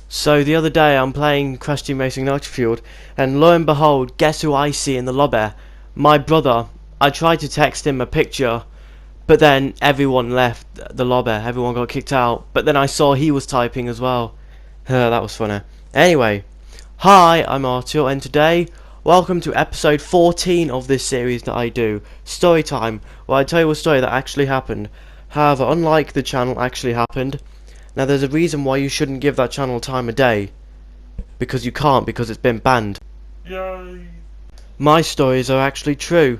So the other day I'm playing Crash Team Racing Nitro-Fueled, and lo and behold, guess who I see in the lobby? My brother. I tried to text him a picture, but then everyone left the lobby, everyone got kicked out, but then I saw he was typing as well. That was funny. Anyway, hi, I'm Marty, and today, welcome to episode 14 of this series that I do, Story Time, where I tell you a story that actually happened. However, unlike the channel actually happened, now there's a reason why you shouldn't give that channel time of day. Because you can't, because it's been banned. Yay! My stories are actually true.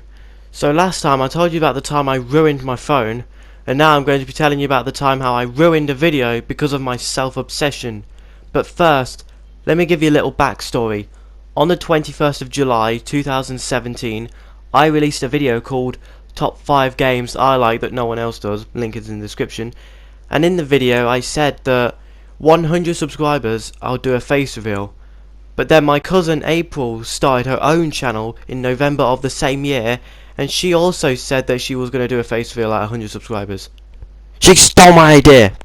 So last time I told you about the time I ruined my phone, and now I'm going to be telling you about the time how I ruined a video because of my self-obsession. But first, let me give you a little backstory. On the 21st of July 2017, I released a video called Top 5 Games I Like That No One Else Does, link is in the description. And in the video I said that 100 subscribers I'll do a face reveal. But then my cousin April started her own channel in November of the same year, and she also said that she was going to do a face reveal at 100 subscribers. She stole my idea!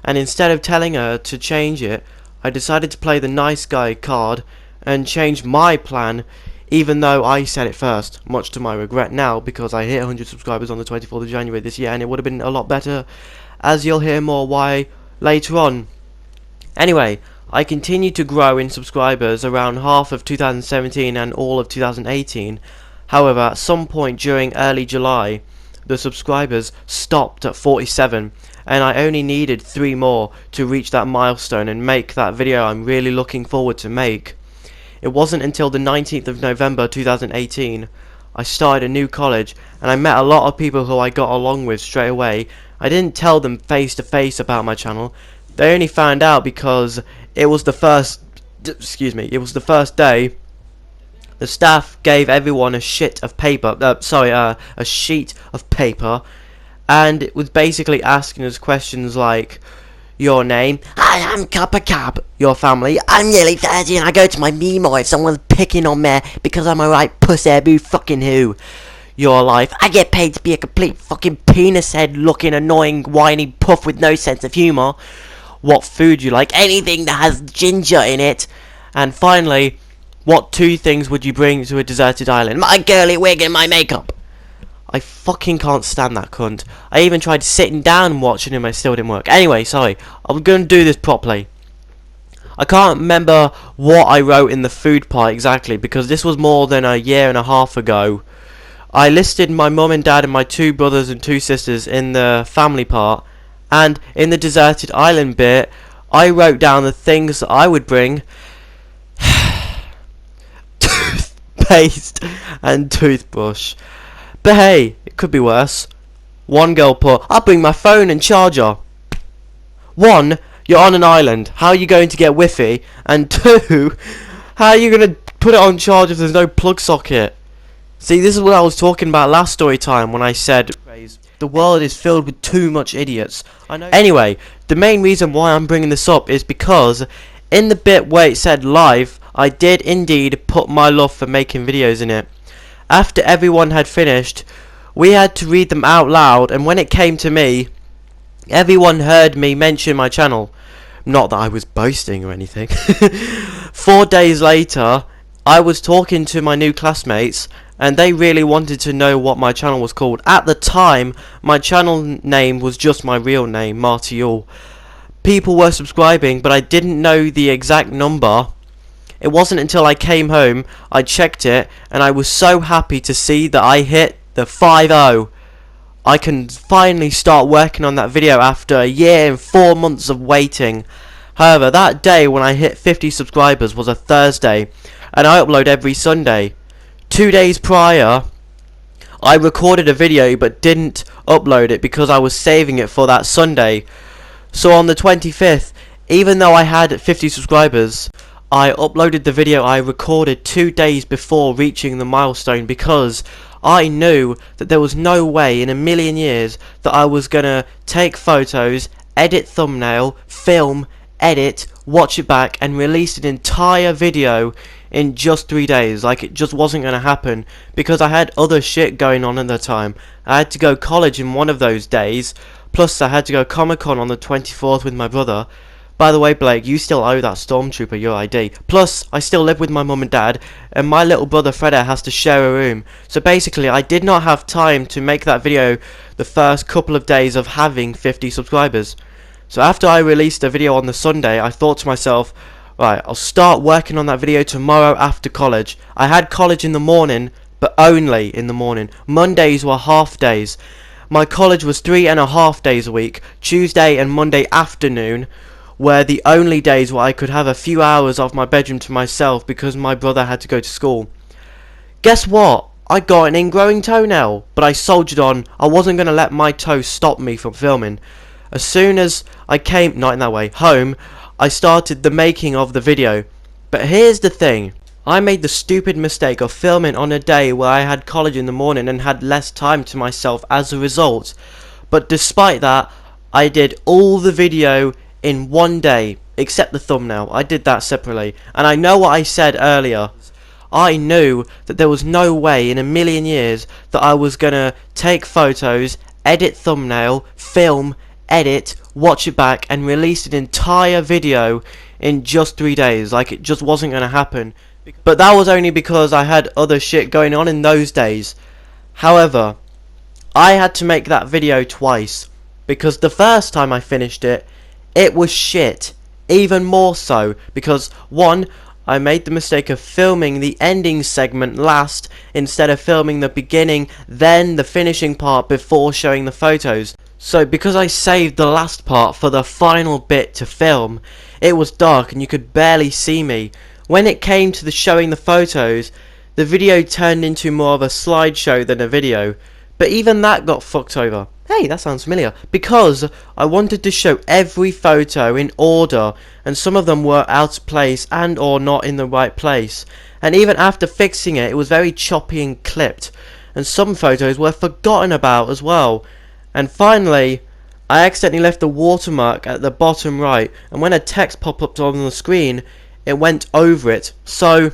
And instead of telling her to change it, I decided to play the nice guy card and change my plan, even though I said it first, much to my regret now, because I hit 100 subscribers on the 24th of January this year, and it would have been a lot better, as you'll hear more why later on. Anyway, I continued to grow in subscribers around half of 2017 and all of 2018. However, at some point during early July, the subscribers stopped at 47, and I only needed 3 more to reach that milestone and make that video I'm really looking forward to make. It wasn't until the 19th of November 2018 I started a new college, and I met a lot of people who I got along with straight away. I didn't tell them face to face about my channel. They only found out because it was the first day. The staff gave everyone a sheet of paper, a sheet of paper, and it was basically asking us questions like, your name? Hi, I'm Cuppa Cab. Your family? I'm nearly 30 and I go to my Mimo if someone's picking on me because I'm a right pussy boo fucking who. Your life? I get paid to be a complete fucking penis head looking annoying whiny puff with no sense of humour. What food you like? Anything that has ginger in it. And finally, what 2 things would you bring to a deserted island? My girly wig and my makeup. I fucking can't stand that cunt. I even tried sitting down and watching him, it still didn't work. Anyway, sorry, I'm going to do this properly. I can't remember what I wrote in the food part exactly, because this was more than a year and a half ago. I listed my mum and dad and my 2 brothers and 2 sisters in the family part, and in the deserted island bit, I wrote down the things that I would bring. Toothpaste and toothbrush. But hey, it could be worse. One girl put, I'll bring my phone and charger. 1, you're on an island. How are you going to get Wi-Fi? And 2, how are you going to put it on charge if there's no plug socket? See, this is what I was talking about last story time when I said the world is filled with too much idiots. I know. Anyway, the main reason why I'm bringing this up is because in the bit where it said live, I did indeed put my love for making videos in it. After everyone had finished, we had to read them out loud, and when it came to me, everyone heard me mention my channel. Not that I was boasting or anything. 4 days later, I was talking to my new classmates, and they really wanted to know what my channel was called. At the time, my channel name was just my real name, Marty. People were subscribing, but I didn't know the exact number. It wasn't until I came home, I checked it, and I was so happy to see that I hit the 50. I can finally start working on that video after a year and 4 months of waiting. However, that day when I hit 50 subscribers was a Thursday, and I upload every Sunday. 2 days prior, I recorded a video but didn't upload it because I was saving it for that Sunday. So on the 25th, even though I had 50 subscribers, I uploaded the video I recorded 2 days before reaching the milestone because I knew that there was no way in a million years that I was gonna take photos, edit thumbnail, film, edit, watch it back and release an entire video in just 3 days. Like, it just wasn't gonna happen because I had other shit going on at the time. I had to go college in one of those days, plus I had to go Comic-Con on the 24th with my brother. By the way, Blake, you still owe that stormtrooper your ID. Plus, I still live with my mum and dad, and my little brother Freddo has to share a room. So basically, I did not have time to make that video the first couple of days of having 50 subscribers. So after I released the video on the Sunday, I thought to myself, right, I'll start working on that video tomorrow after college. I had college in the morning, but only in the morning. Mondays were half days. My college was 3.5 days a week. Tuesday and Monday afternoon were the only days where I could have a few hours of my bedroom to myself because my brother had to go to school. Guess what? I got an ingrowing toenail, but I soldiered on. I wasn't going to let my toe stop me from filming. As soon as I came, not in that way, home, I started the making of the video. But here's the thing. I made the stupid mistake of filming on a day where I had college in the morning and had less time to myself as a result. But despite that, I did all the video in one day, except the thumbnail. I did that separately. And I know what I said earlier. I knew that there was no way in a million years that I was gonna take photos, edit thumbnail, film, edit, watch it back, and release an entire video in just 3 days. Like, it just wasn't gonna happen. But that was only because I had other shit going on in those days. However, I had to make that video twice, because the first time I finished it, it was shit. Even more so, because one, I made the mistake of filming the ending segment last instead of filming the beginning, then the finishing part before showing the photos. So because I saved the last part for the final bit to film, it was dark and you could barely see me. When it came to the showing the photos, the video turned into more of a slideshow than a video. But even that got fucked over. Hey, that sounds familiar. Because I wanted to show every photo in order, and some of them were out of place and or not in the right place. And even after fixing it, it was very choppy and clipped. And some photos were forgotten about as well. And finally, I accidentally left a watermark at the bottom right, and when a text popped up on the screen, it went over it. So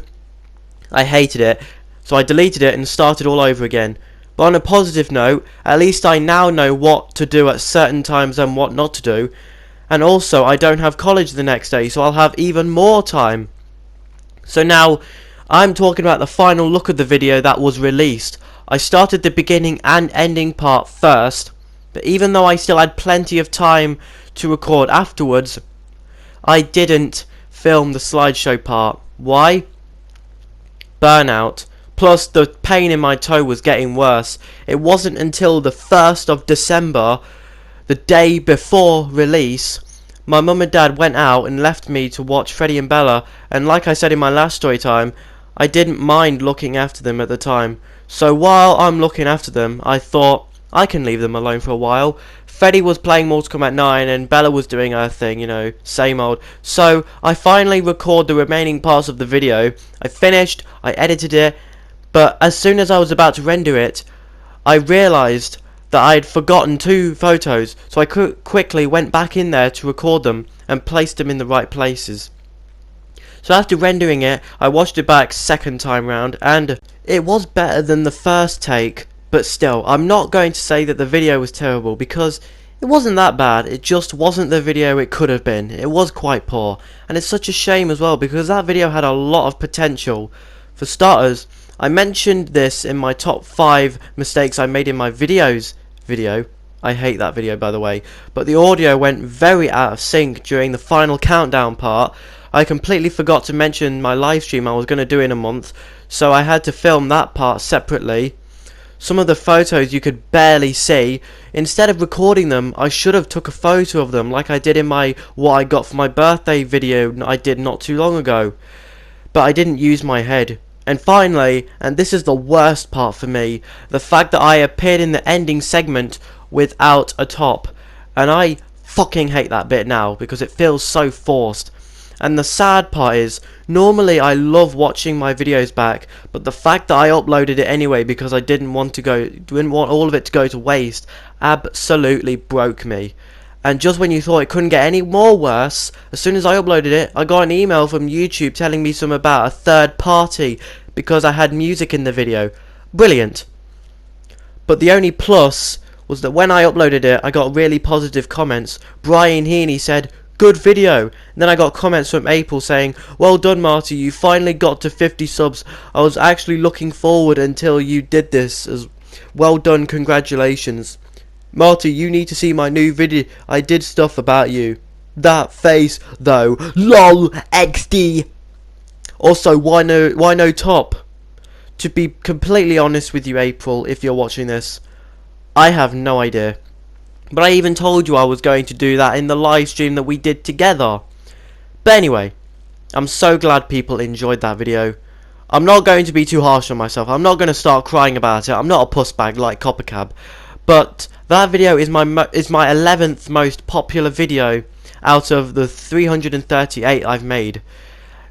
I hated it. So I deleted it and started all over again. But on a positive note, at least I now know what to do at certain times and what not to do. And also, I don't have college the next day, so I'll have even more time. So now, I'm talking about the final look of the video that was released. I started the beginning and ending part first, but even though I still had plenty of time to record afterwards, I didn't film the slideshow part. Why? Burnout. Plus, the pain in my toe was getting worse. It wasn't until the 1st of December, the day before release, my mum and dad went out and left me to watch Freddie and Bella, and like I said in my last story time, I didn't mind looking after them at the time. So while I'm looking after them, I thought, I can leave them alone for a while. Freddie was playing Mortal Kombat 9 and Bella was doing her thing, you know, same old. So I finally recorded the remaining parts of the video. I finished, I edited it, but as soon as I was about to render it, I realised that I had forgotten 2 photos, so I quickly went back in there to record them and placed them in the right places. So after rendering it, I watched it back second time round, and it was better than the first take, but still, I'm not going to say that the video was terrible, because it wasn't that bad. It just wasn't the video it could have been. It was quite poor, and it's such a shame as well, because that video had a lot of potential. For starters, I mentioned this in my top 5 mistakes I made in my video. I hate that video, by the way. But the audio went very out of sync during the final countdown part. I completely forgot to mention my live stream I was going to do in a month, so I had to film that part separately. Some of the photos you could barely see. Instead of recording them, I should have took a photo of them like I did in my what I got for my birthday video I did not too long ago. But I didn't use my head. And finally, and this is the worst part for me, the fact that I appeared in the ending segment without a top. And I fucking hate that bit now because it feels so forced. And the sad part is, normally I love watching my videos back, but the fact that I uploaded it anyway because I didn't want all of it to go to waste absolutely broke me. And just when you thought it couldn't get any more worse, as soon as I uploaded it, I got an email from YouTube telling me something about a third party because I had music in the video. Brilliant. But the only plus was that when I uploaded it, I got really positive comments. Brian Heaney said, good video. And then I got comments from April saying, well done Marty, you finally got to 50 subs. I was actually looking forward until you did this. As well done, congratulations. Marty, you need to see my new video. I did stuff about you. That face though, lol XD. Also, why no top? To be completely honest with you, April, if you're watching this, I have no idea. But I even told you I was going to do that in the live stream that we did together. But anyway, I'm so glad people enjoyed that video. I'm not going to be too harsh on myself. I'm not going to start crying about it. I'm not a puss bag like Coppercab. But that video is my 11th most popular video out of the 338 I've made.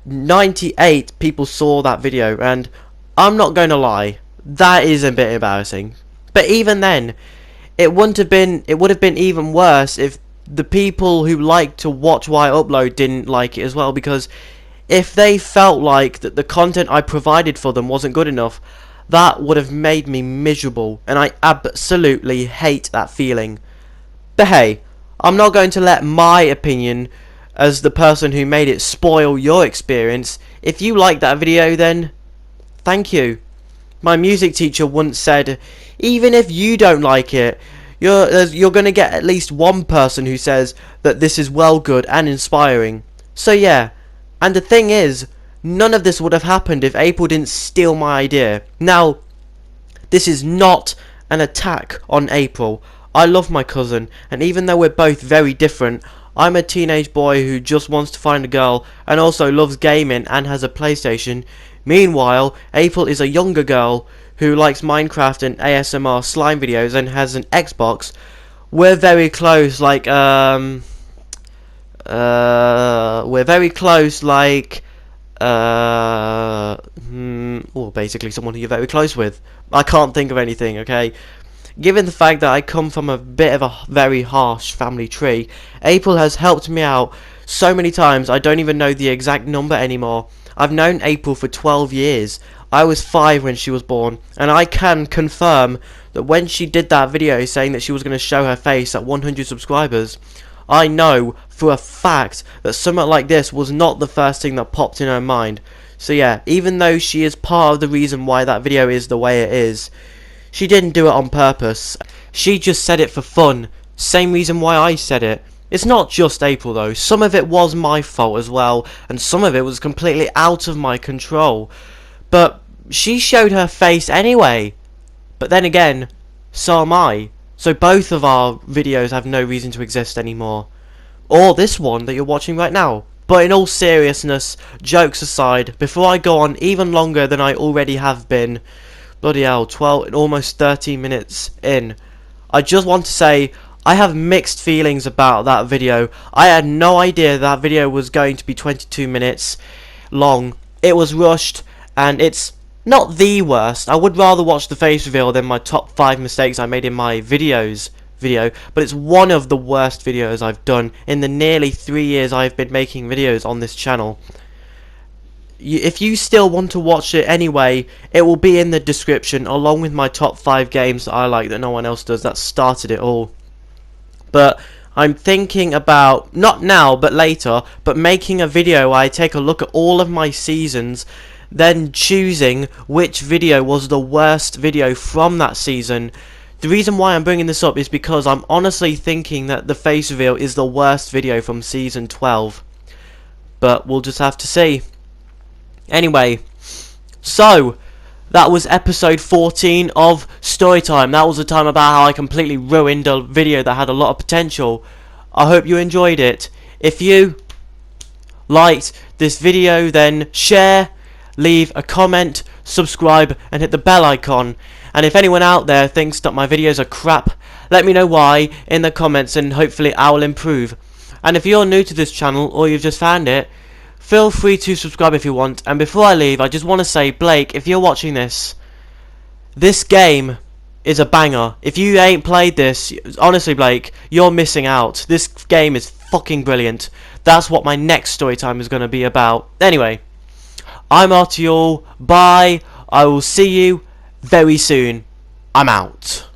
98 people saw that video, and I'm not going to lie, that is a bit embarrassing. But even then, it would have been even worse if the people who like to watch what I upload didn't like it as well, because if they felt like that the content I provided for them wasn't good enough, that would have made me miserable, and I absolutely hate that feeling. But hey, I'm not going to let my opinion as the person who made it spoil your experience. If you like that video, then thank you. My music teacher once said, even if you don't like it, you're going to get at least one person who says that this is well good and inspiring. So yeah, and the thing is, none of this would have happened if April didn't steal my idea. Now, this is not an attack on April. I love my cousin, and even though we're both very different, I'm a teenage boy who just wants to find a girl and also loves gaming and has a PlayStation. Meanwhile, April is a younger girl who likes Minecraft and ASMR slime videos and has an Xbox. We're very close, like, we're very close, like, well, basically someone who you're very close with. I can't think of anything, okay? Given the fact that I come from a bit of a very harsh family tree, April has helped me out so many times I don't even know the exact number anymore. I've known April for 12 years. I was 5 when she was born, and I can confirm that when she did that video saying that she was going to show her face at 100 subscribers, I know for a fact that something like this was not the first thing that popped in her mind. So yeah, even though she is part of the reason why that video is the way it is, she didn't do it on purpose. She just said it for fun. Same reason why I said it. It's not just April though. Some of it was my fault as well, and some of it was completely out of my control. But she showed her face anyway. But then again, so am I. So both of our videos have no reason to exist anymore. Or this one that you're watching right now. But in all seriousness, jokes aside, before I go on even longer than I already have been, bloody hell, 12, almost 13 minutes in, I just want to say, I have mixed feelings about that video. I had no idea that video was going to be 22 minutes long. It was rushed, and it's not the worst. I would rather watch the face reveal than my top 5 mistakes I made in my videos video, but it's one of the worst videos I've done in the nearly 3 years I've been making videos on this channel. If you still want to watch it anyway, it will be in the description along with my top 5 games that I like that no one else does, that started it all. But I'm thinking about, not now but later, but making a video where I take a look at all of my seasons, then choosing which video was the worst video from that season. The reason why I'm bringing this up is because I'm honestly thinking that the face reveal is the worst video from season 12. But we'll just have to see. Anyway, so that was episode 14 of Storytime. That was a time about how I completely ruined a video that had a lot of potential. I hope you enjoyed it. If you liked this video, then share, leave a comment, subscribe, and hit the bell icon. And if anyone out there thinks that my videos are crap, let me know why in the comments, and hopefully I will improve. And if you're new to this channel or you've just found it, feel free to subscribe if you want. And before I leave, I just want to say, Blake, if you're watching this, this game is a banger. If you ain't played this, honestly, Blake, you're missing out. This game is fucking brilliant. That's what my next story time is going to be about. Anyway, I'm Marty. Bye. I will see you very soon. I'm out.